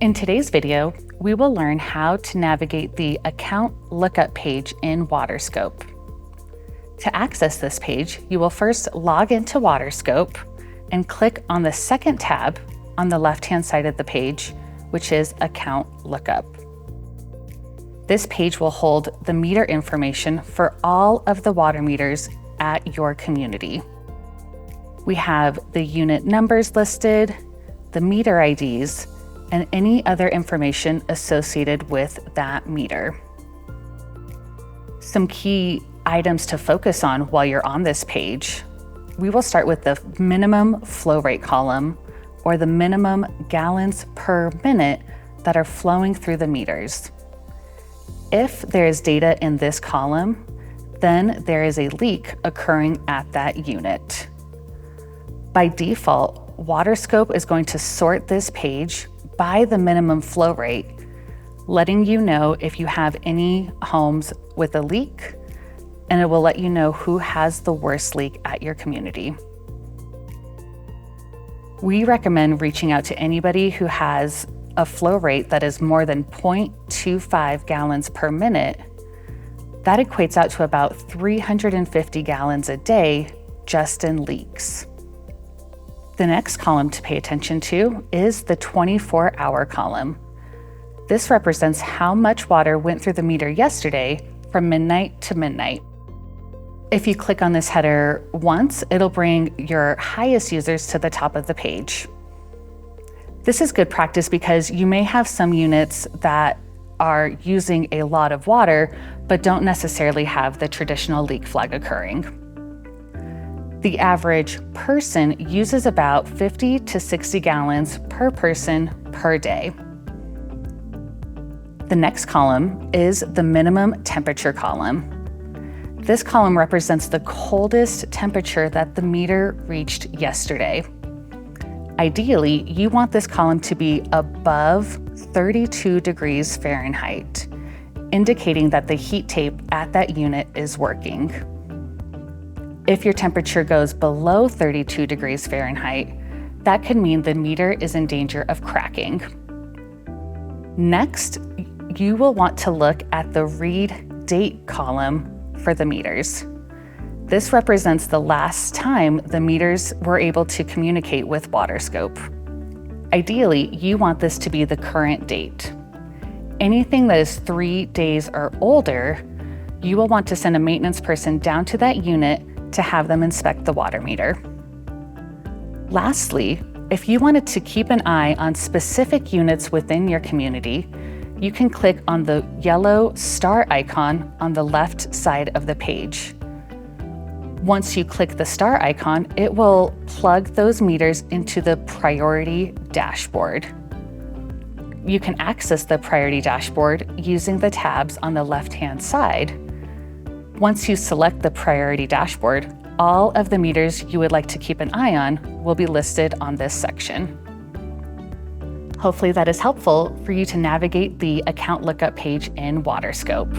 In today's video, we will learn how to navigate the Account Lookup page in WaterScope. To access this page, you will first log into WaterScope and click on the second tab on the left-hand side of the page, which is Account Lookup. This page will hold the meter information for all of the water meters at your community. We have the unit numbers listed, the meter IDs, and any other information associated with that meter. Some key items to focus on while you're on this page. We will start with the minimum flow rate column, or the minimum gallons per minute that are flowing through the meters. If there is data in this column, then there is a leak occurring at that unit. By default, WaterScope is going to sort this page by the minimum flow rate, letting you know if you have any homes with a leak, and it will let you know who has the worst leak at your community. We recommend reaching out to anybody who has a flow rate that is more than 0.25 gallons per minute. That equates out to about 350 gallons a day just in leaks. The next column to pay attention to is the 24-hour column. This represents how much water went through the meter yesterday from midnight to midnight. If you click on this header once, it'll bring your highest users to the top of the page. This is good practice because you may have some units that are using a lot of water, but don't necessarily have the traditional leak flag occurring. The average person uses about 50 to 60 gallons per person per day. The next column is the minimum temperature column. This column represents the coldest temperature that the meter reached yesterday. Ideally, you want this column to be above 32 degrees Fahrenheit, indicating that the heat tape at that unit is working. If your temperature goes below 32 degrees Fahrenheit, that could mean the meter is in danger of cracking. Next, you will want to look at the read date column for the meters. This represents the last time the meters were able to communicate with WaterScope. Ideally, you want this to be the current date. Anything that is 3 days or older, you will want to send a maintenance person down to that unit to have them inspect the water meter. Lastly, if you wanted to keep an eye on specific units within your community, you can click on the yellow star icon on the left side of the page. Once you click the star icon, it will plug those meters into the priority dashboard. You can access the priority dashboard using the tabs on the left-hand side. Once you select the priority dashboard, all of the meters you would like to keep an eye on will be listed on this section. Hopefully that is helpful for you to navigate the Account Lookup page in WaterScope.